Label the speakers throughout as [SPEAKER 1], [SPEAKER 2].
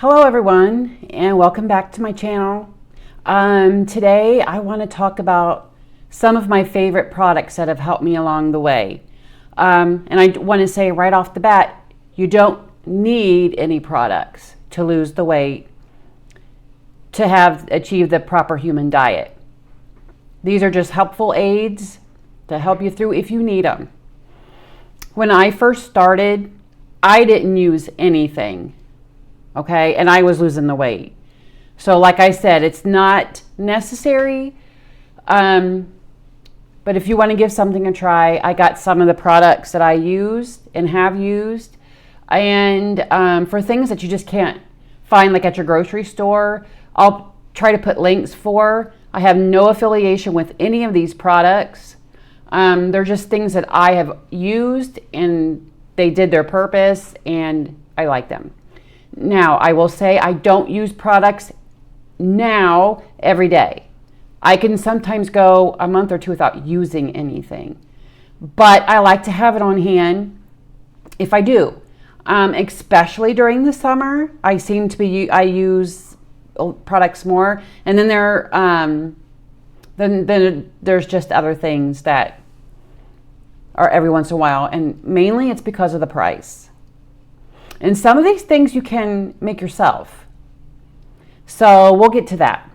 [SPEAKER 1] Hello everyone, and welcome back to my channel. Today I want to talk about some of my favorite products that have helped me along the way. And I want to say right off the bat, you don't need any products to lose the weight to achieve the proper human diet. These are just helpful aids to help you through if you need them. When I first started, I didn't use anything. Okay, and I was losing the weight. So like I said, it's not necessary, but if you want to give something a try, I got some of the products that I used and have used, and for things that you just can't find like at your grocery store, I'll try to put links for. I have no affiliation with any of these products. They're just things that I have used and they did their purpose and I like them. Now, I will say I don't use products now every day. I can sometimes go a month or two without using anything, but I like to have it on hand if I do, especially during the summer. I use products more, and then then there's just other things that are every once in a while, and mainly it's because of the price. And some of these things you can make yourself. So we'll get to that.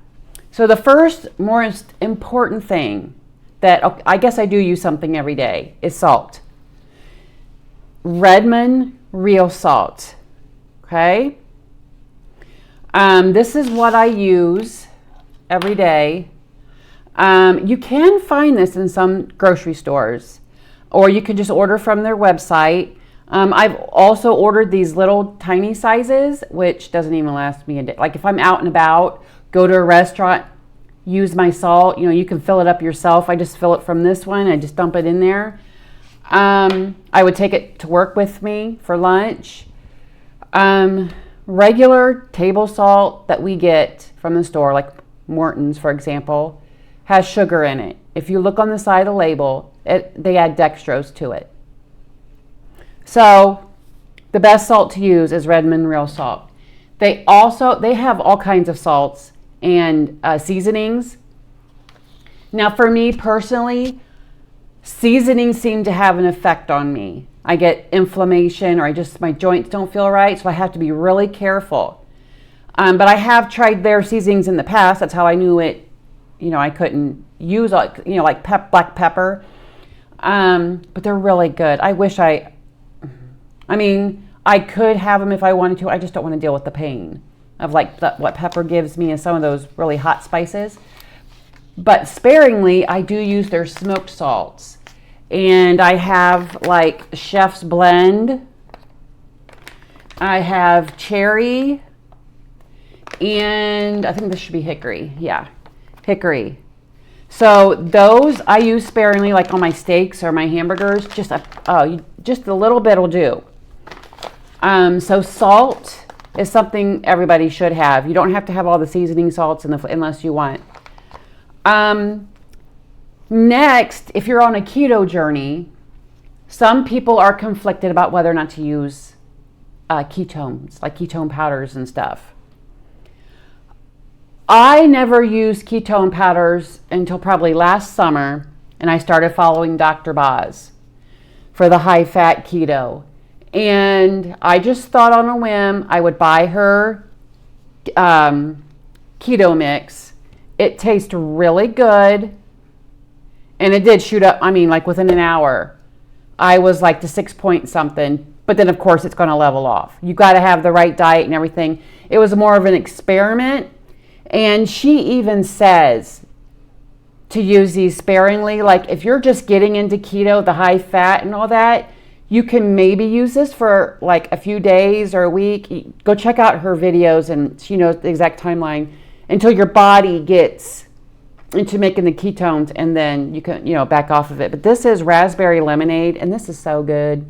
[SPEAKER 1] So the first most important thing that I guess I do use something every day is salt. Redmond real salt. Okay? This is what I use every day. You can find this in some grocery stores, or you can just order from their website. I've also ordered these little tiny sizes, which doesn't even last me a day. Like if I'm out and about, go to a restaurant, use my salt, you can fill it up yourself. I just fill it from this one. I just dump it in there. I would take it to work with me for lunch. Regular table salt that we get from the store, like Morton's, for example, has sugar in it. If you look on the side of the label, they add dextrose to it. So the best salt to use is Redmond real salt. They have all kinds of salts and seasonings. Now for me personally, seasonings seem to have an effect on me. I get inflammation, or my joints don't feel right, so I have to be really careful. But I have tried their seasonings in the past. That's how I knew it. I couldn't use like black pepper. But they're really good. I could have them if I wanted to. I just don't want to deal with the pain of what pepper gives me and some of those really hot spices. But sparingly, I do use their smoked salts. And I have like Chef's Blend. I have cherry. And I think this should be hickory. Yeah, hickory. So those I use sparingly, like on my steaks or my hamburgers. Just a little bit will do. So salt is something everybody should have. You don't have to have all the seasoning salts unless you want. Next, if you're on a keto journey, some people are conflicted about whether or not to use ketones, like ketone powders and stuff. I never used ketone powders until probably last summer, and I started following Dr. Boz for the high-fat keto. And I just thought on a whim I would buy her keto mix. It tastes really good, and it did shoot up. Like within an hour, I was like to 6 point something. But then, of course, it's going to level off. You got to have the right diet and everything. It was more of an experiment. And she even says to use these sparingly. Like if you're just getting into keto, the high fat and all that, you can maybe use this for like a few days or a week. Go check out her videos, and she knows the exact timeline until your body gets into making the ketones, and then you can, back off of it. But this is raspberry lemonade, and this is so good.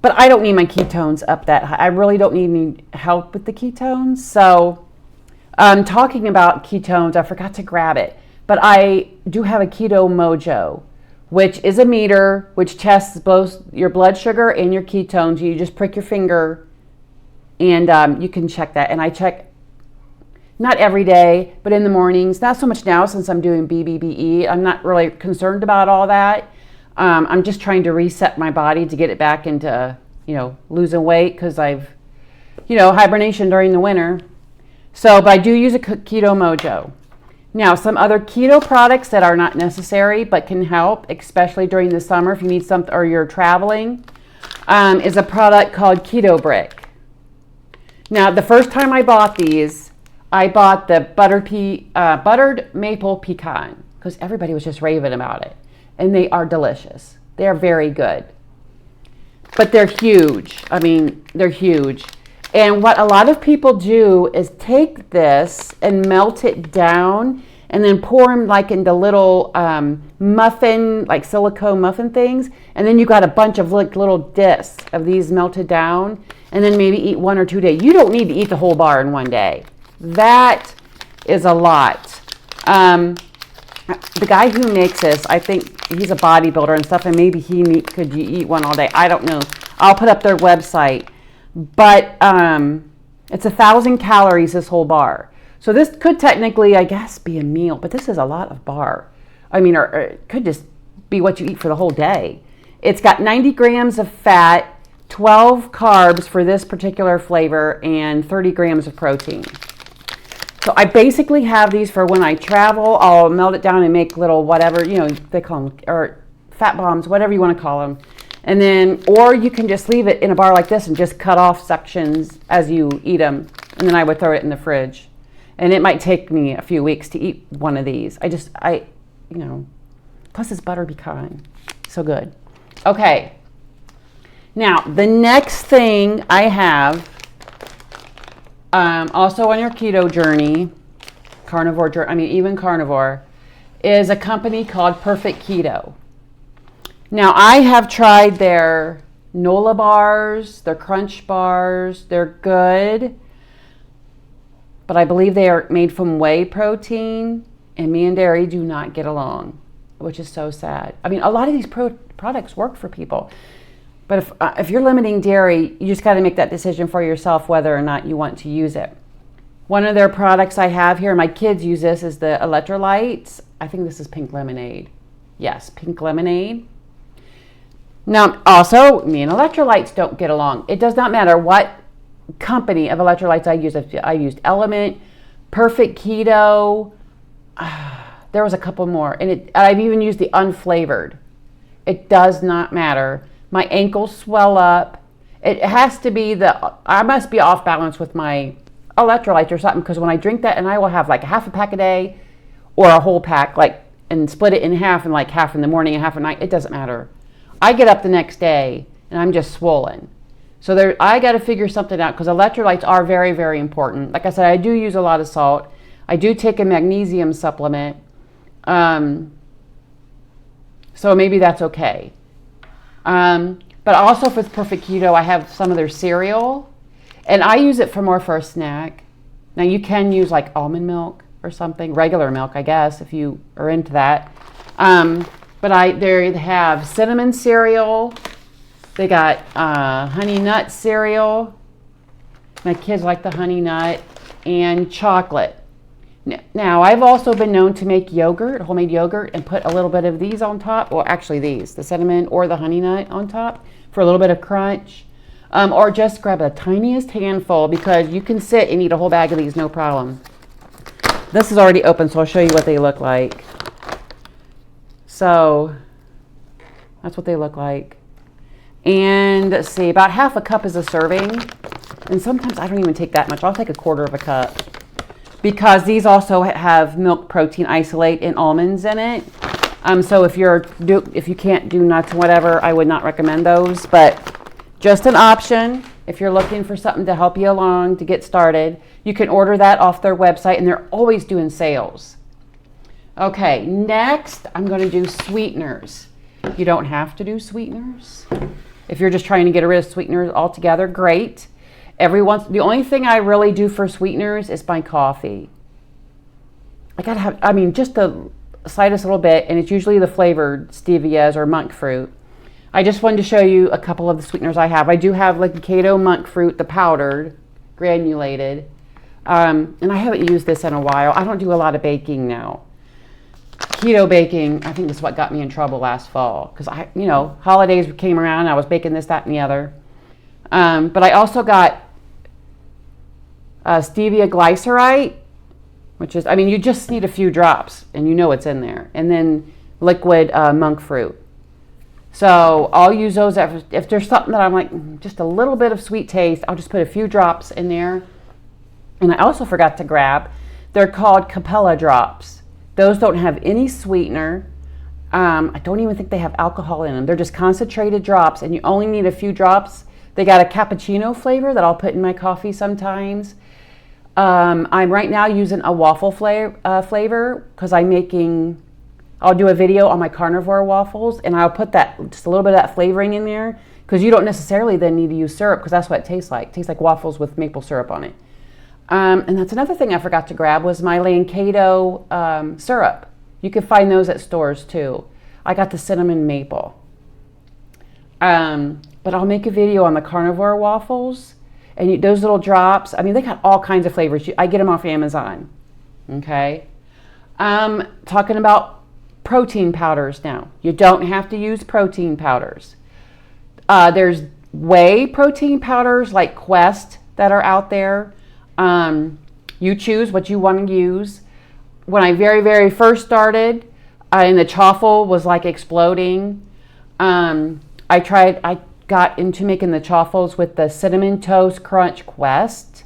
[SPEAKER 1] But I don't need my ketones up that high. I really don't need any help with the ketones. So talking about ketones, I forgot to grab it. But I do have a Keto Mojo, which is a meter which tests both your blood sugar and your ketones. You just prick your finger And you can check that. And I check not every day, but in the mornings. Not so much now since I'm doing BBBE. I'm not really concerned about all that. I'm just trying to reset my body to get it back into, losing weight because I've, hibernation during the winter. So, but I do use a Keto Mojo. Now, some other keto products that are not necessary but can help, especially during the summer if you need something or you're traveling, is a product called Keto Brick. Now, the first time I bought these, I bought the buttered maple pecan because everybody was just raving about it. And they are delicious. They are very good. But they're huge. I mean, they're huge. And what a lot of people do is take this and melt it down and then pour them like into little muffin, like silicone muffin things. And then you got a bunch of like little discs of these melted down and then maybe eat 1 or 2 days. You don't need to eat the whole bar in one day. That is a lot. The guy who makes this, I think he's a bodybuilder and stuff, and maybe could eat one all day. I don't know. I'll put up their website. But it's 1,000 calories, this whole bar. So this could technically, I guess, be a meal, but this is a lot of bar. I mean, or it could just be what you eat for the whole day. It's got 90 grams of fat, 12 carbs for this particular flavor, and 30 grams of protein. So I basically have these for when I travel. I'll melt it down and make little whatever, they call them, or fat bombs, whatever you want to call them. And then, or you can just leave it in a bar like this and just cut off sections as you eat them. And then I would throw it in the fridge. And it might take me a few weeks to eat one of these. Plus it's butter pecan. So good. Okay. Now, the next thing I have, also on your keto journey, carnivore, is a company called Perfect Keto. Now, I have tried their Nola bars, their Crunch bars. They're good, but I believe they are made from whey protein, and me and dairy do not get along, which is so sad. I mean, a lot of these products work for people, but if you're limiting dairy, you just got to make that decision for yourself whether or not you want to use it. One of their products I have here, my kids use this, is the electrolytes. I think this is pink lemonade. Yes, pink lemonade. Now, also, me and electrolytes don't get along. It does not matter what company of electrolytes I use. I used Element, Perfect Keto. There was a couple more. And I've even used the unflavored. It does not matter. My ankles swell up. It has to be I must be off balance with my electrolytes or something, because when I drink that, and I will have like a half a pack a day or a whole pack, and split it in half, and like half in the morning and half at night, it doesn't matter. I get up the next day and I'm just swollen. So I got to figure something out, because electrolytes are very, very important. Like I said, I do use a lot of salt. I do take a magnesium supplement. So maybe that's okay. But also for Perfect Keto, I have some of their cereal, and I use it more for a snack. Now you can use like almond milk or something, regular milk, I guess, if you are into that. But they have cinnamon cereal. They got honey nut cereal. My kids like the honey nut, and chocolate. Now, I've also been known to make yogurt, homemade yogurt, and put a little bit of these on top, or actually these, the cinnamon or the honey nut on top for a little bit of crunch. Or just grab the tiniest handful, because you can sit and eat a whole bag of these, no problem. This is already open, so I'll show you what they look like. So that's what they look like. And let's see, about half a cup is a serving. And sometimes I don't even take that much. I'll take a quarter of a cup, because these also have milk protein isolate and almonds in it. So if you can't do nuts and whatever, I would not recommend those. But just an option if you're looking for something to help you along to get started. You can order that off their website, and they're always doing sales. Okay, next I'm going to do sweeteners. You don't have to do sweeteners. If you're just trying to get rid of sweeteners altogether, great. The only thing I really do for sweeteners is my coffee. Just the slightest little bit, and it's usually the flavored stevias or monk fruit. I just wanted to show you a couple of the sweeteners I have. I do have like the keto monk fruit, the powdered, granulated. And I haven't used this in a while. I don't do a lot of baking now. Keto baking, I think this is what got me in trouble last fall. Because holidays came around, I was baking this, that, and the other. But I also got stevia glycerite, which is, you just need a few drops, and you know what's in there. And then liquid monk fruit. So I'll use those if there's something that I'm like, just a little bit of sweet taste, I'll just put a few drops in there. And I also forgot to grab, they're called Capella drops. Those don't have any sweetener. I don't even think they have alcohol in them. They're just concentrated drops, and you only need a few drops. They got a cappuccino flavor that I'll put in my coffee sometimes. I'm right now using a waffle flavor because I'll do a video on my carnivore waffles, and I'll put just a little bit of that flavoring in there because you don't necessarily then need to use syrup because that's what it tastes like. It tastes like waffles with maple syrup on it. And that's another thing I forgot to grab was my Keto syrup. You can find those at stores too. I got the cinnamon maple. But I'll make a video on the carnivore waffles. And those little drops, they got all kinds of flavors. I get them off Amazon. Okay. Talking about protein powders now. You don't have to use protein powders. There's whey protein powders like Quest that are out there. You choose what you want to use. When I very, very first started, and the chaffle was like exploding, I got into making the chaffles with the Cinnamon Toast Crunch Quest.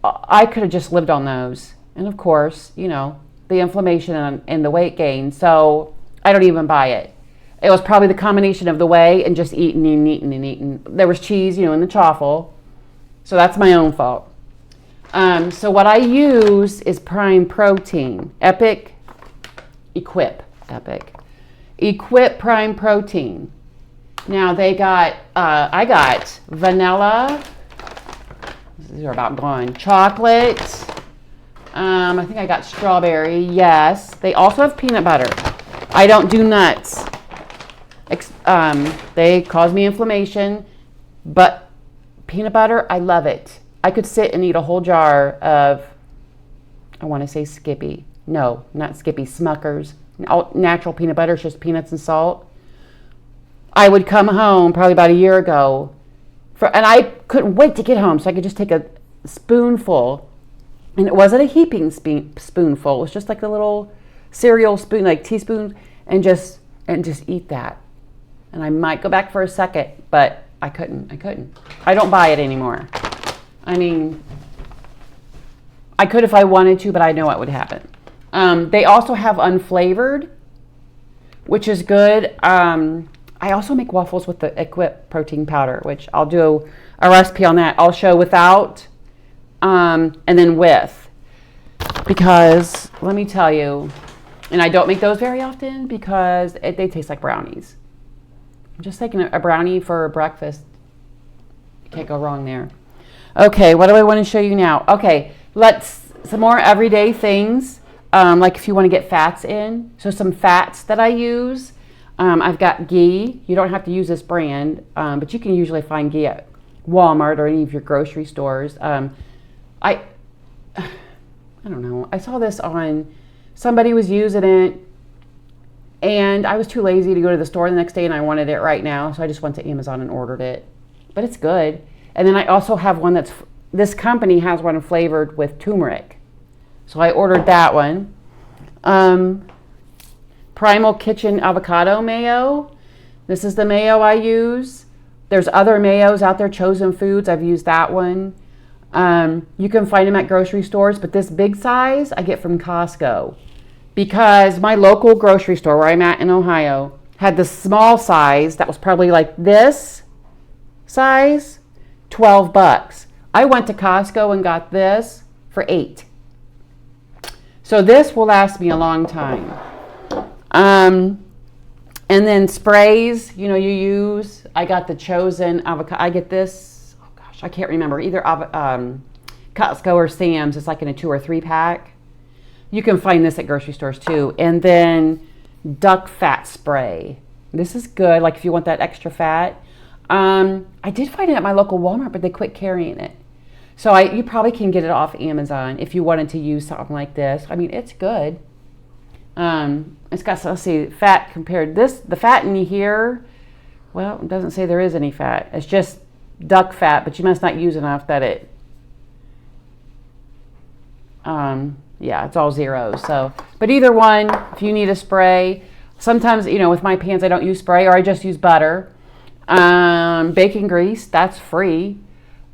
[SPEAKER 1] I could have just lived on those. And of course, the inflammation and the weight gain. So I don't even buy it. It was probably the combination of the whey and just eating and eating and eating. There was cheese, in the chaffle. So that's my own fault. So what I use is Prime Protein. Equip Prime Protein. Now I got vanilla. These are about gone. Chocolate. I think I got strawberry. Yes. They also have peanut butter. I don't do nuts. They cause me inflammation, but peanut butter, I love it. I could sit and eat a whole jar of, I want to say Skippy. No, not Skippy, Smucker's. Natural peanut butter, it's just peanuts and salt. I would come home probably about a year ago, and I couldn't wait to get home so I could just take a spoonful. And it wasn't a heaping spoonful. It was just like a little cereal spoon, like teaspoon, and just eat that. And I might go back for a second, but I couldn't. I don't buy it anymore. I could if I wanted to, but I know what would happen. They also have unflavored, which is good. I also make waffles with the Equip protein powder, which I'll do a recipe on that. I'll show without and then with. Because, let me tell you, and I don't make those very often because they taste like brownies. I'm just taking a brownie for breakfast. You can't go wrong there. Okay, what do I want to show you now? Okay, some more everyday things, like if you want to get fats in. So some fats that I use. I've got ghee. You don't have to use this brand, but you can usually find ghee at Walmart or any of your grocery stores. I don't know. I saw this on, somebody was using it, and I was too lazy to go to the store the next day, and I wanted it right now, so I just went to Amazon and ordered it. But it's good. And then I also have one this company has one flavored with turmeric. So I ordered that one. Primal Kitchen Avocado Mayo. This is the mayo I use. There's other mayos out there, Chosen Foods. I've used that one. You can find them at grocery stores, but this big size I get from Costco because my local grocery store where I'm at in Ohio had the small size that was probably like this size, $12. I went to Costco and got this for $8. So this will last me a long time. And then sprays, you use. I got the Chosen avocado. I get this. Oh gosh, I can't remember either. Costco or Sam's. It's like in a 2 or 3 pack. You can find this at grocery stores too. And then duck fat spray. This is good. Like if you want that extra fat. I did find it at my local Walmart, but they quit carrying it. So you probably can get it off Amazon if you wanted to use something like this. I mean, it's good. It's got, let's see, fat compared the fat in here. Well, it doesn't say there is any fat. It's just duck fat, but you must not use enough that it. Yeah, it's all zeros. So, but either one, if you need a spray, sometimes with my pans I don't use spray or I just use butter. Bacon grease, that's free.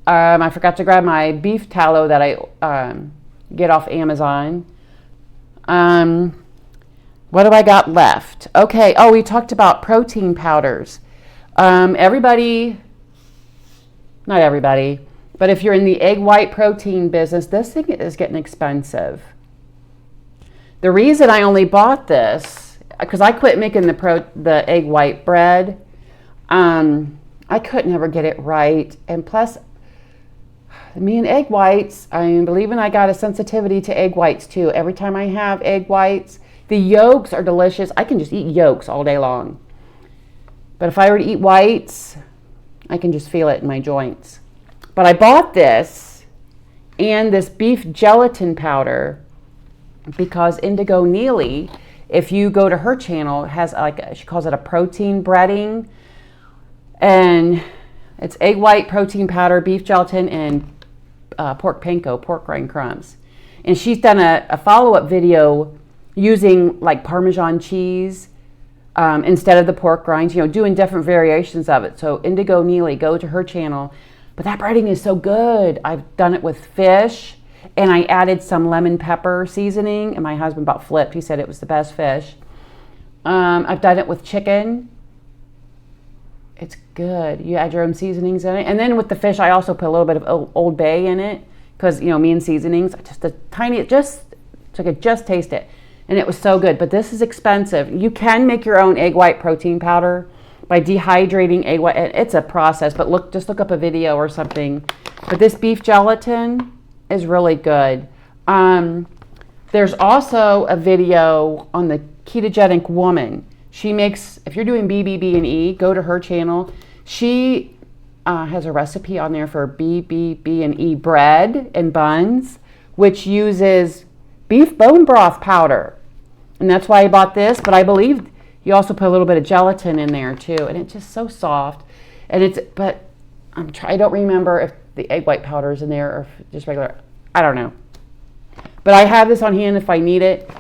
[SPEAKER 1] I forgot to grab my beef tallow that I get off Amazon. What do I got left? Okay. Oh, we talked about protein powders. Not everybody, but if you're in the egg white protein business, this thing is getting expensive. The reason I only bought this, because I quit making the egg white bread. I couldn't ever get it right. And plus, me and egg whites, I believe I got a sensitivity to egg whites too. Every time I have egg whites, the yolks are delicious. I can just eat yolks all day long. But if I were to eat whites, I can just feel it in my joints. But I bought this and this beef gelatin powder because Indigo Neely, if you go to her channel, has she calls it a protein breading. And it's egg white, protein powder, beef gelatin, and pork panko, pork rind crumbs. And she's done a follow-up video using like Parmesan cheese instead of the pork rinds, doing different variations of it. So Indigo Neely, go to her channel. But that breading is so good. I've done it with fish, and I added some lemon pepper seasoning, and my husband about flipped. He said it was the best fish. I've done it with chicken. It's good. You add your own seasonings in it. And then with the fish, I also put a little bit of Old Bay in it because, me and seasonings, just a tiny, just taste it. And it was so good. But this is expensive. You can make your own egg white protein powder by dehydrating egg white. It's a process, but just look up a video or something. But this beef gelatin is really good. There's also a video on the ketogenic woman. She makes, if you're doing BBB&E, go to her channel. She has a recipe on there for BBB&E bread and buns, which uses beef bone broth powder. And that's why I bought this, but I believe you also put a little bit of gelatin in there too, and it's just so soft. And I don't remember if the egg white powder is in there or if just regular, I don't know. But I have this on hand if I need it.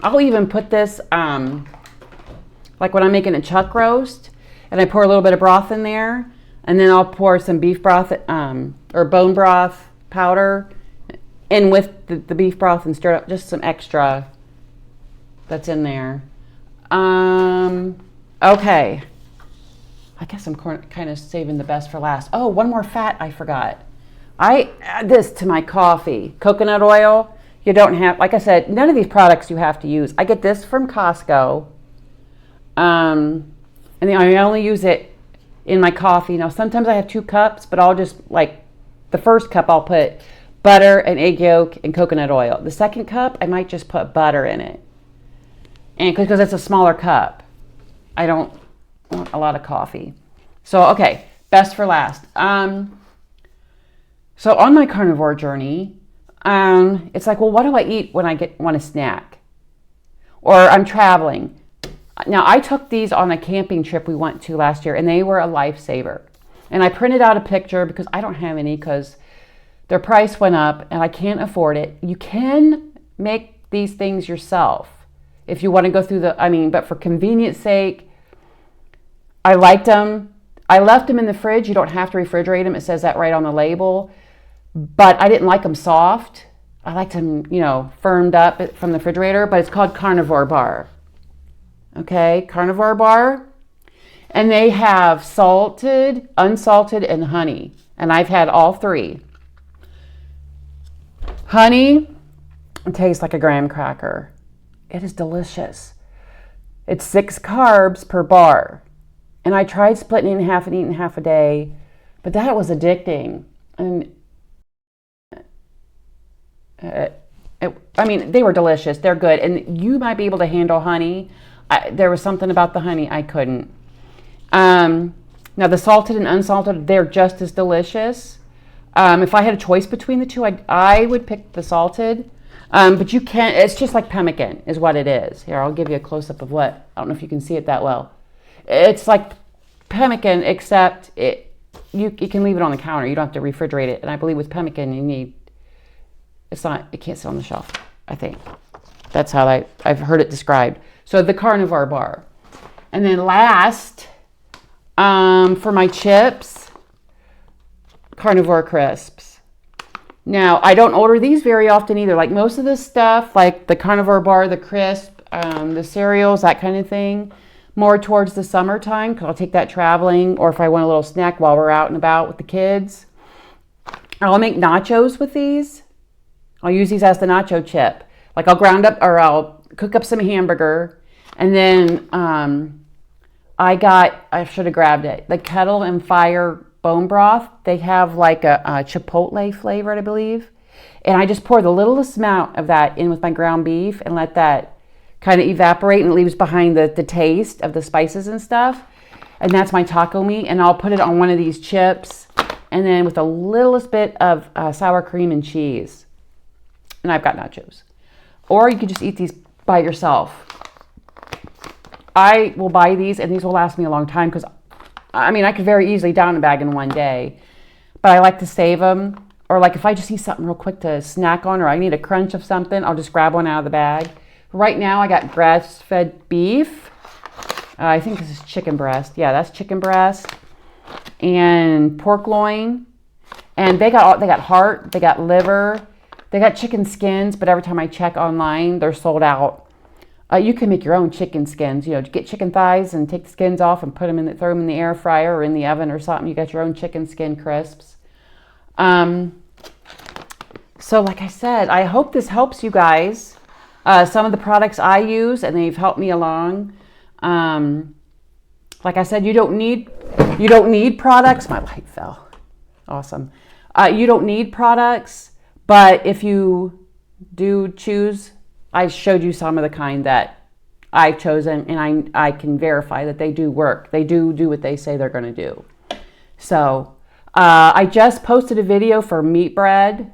[SPEAKER 1] I'll even put this, like when I'm making a chuck roast, and I pour a little bit of broth in there, and then I'll pour some beef broth or bone broth powder in with the beef broth and stir it up, just some extra that's in there. Okay. I guess I'm kind of saving the best for last. Oh, one more fat I forgot. I add this to my coffee. Coconut oil. You don't have, like I said, none of these products you have to use. I get this from Costco. And I only use it in my coffee. Now, sometimes I have 2 cups, but I'll just, like, the first cup I'll put butter and egg yolk and coconut oil. The second cup, I might just put butter in it. And because it's a smaller cup, I don't want a lot of coffee. So, okay, best for last. So on my carnivore journey, it's like, well, what do I eat when I want a snack? Or I'm traveling. Now, I took these on a camping trip we went to last year, and they were a lifesaver. And I printed out a picture because I don't have any because their price went up and I can't afford it. You can make these things yourself if you want to go through but for convenience sake, I liked them. I left them in the fridge. You don't have to refrigerate them. It says that right on the label. But I didn't like them soft. I liked them, firmed up from the refrigerator, but it's called Carnivore Bar. Okay, Carnivore Bar. And they have salted, unsalted, and honey. And I've had all 3. Honey, it tastes like a graham cracker. It is delicious. It's 6 carbs per bar. And I tried splitting it in half and eating half a day, but that was addicting. And they were delicious. They're good. And you might be able to handle honey. There was something about the honey I couldn't. Now, the salted and unsalted, they're just as delicious. If I had a choice between the two, I would pick the salted. But you can't, it's just like pemmican is what it is. Here, I'll give you a close-up of what, I don't know if you can see it that well. It's like pemmican, except you can leave it on the counter. You don't have to refrigerate it. And I believe with pemmican, it can't sit on the shelf, I think. That's how I've heard it described. So the carnivore bar. And then last, for my chips, carnivore crisps. Now, I don't order these very often either. Like most of this stuff, like the carnivore bar, the crisp, the cereals, that kind of thing, more towards the summertime, because I'll take that traveling, or if I want a little snack while we're out and about with the kids. I'll make nachos with these. I'll use these as the nacho chip. Like I'll cook up some hamburger, and then I should have grabbed it, the Kettle and Fire bone broth. They have like a chipotle flavored, I believe. And I just pour the littlest amount of that in with my ground beef and let that kind of evaporate, and it leaves behind the taste of the spices and stuff. And that's my taco meat. And I'll put it on one of these chips, and then with the littlest bit of sour cream and cheese. And I've got nachos. Or you could just eat these by yourself. I will buy these, and these will last me a long time, because I could very easily down a bag in one day, but I like to save them. Or like if I just need something real quick to snack on, or I need a crunch of something, I'll just grab one out of the bag. Right now I got grass-fed beef. I think this is chicken breast. Yeah, that's chicken breast. And pork loin. And they got heart, they got liver, they got chicken skins, but every time I check online, they're sold out. You can make your own chicken skins. Get chicken thighs and take the skins off and throw them in the air fryer or in the oven or something. You got your own chicken skin crisps. So like I said, I hope this helps you guys. Some of the products I use, and they've helped me along. Like I said, you don't need products. My light fell. Awesome. You don't need products, but if you do choose, I showed you some of the kind that I've chosen, and I can verify that they do work. They do what they say they're going to do. So I just posted a video for meat bread.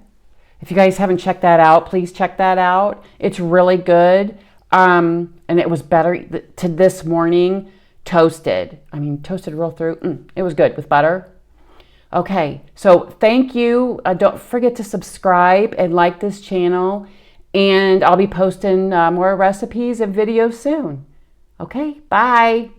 [SPEAKER 1] If you guys haven't checked that out, please check that out. It's really good. And it was better to this morning, toasted. Toasted real through. It was good with butter. Okay, so thank you. Don't forget to subscribe and like this channel. And I'll be posting more recipes and videos soon. Okay, bye.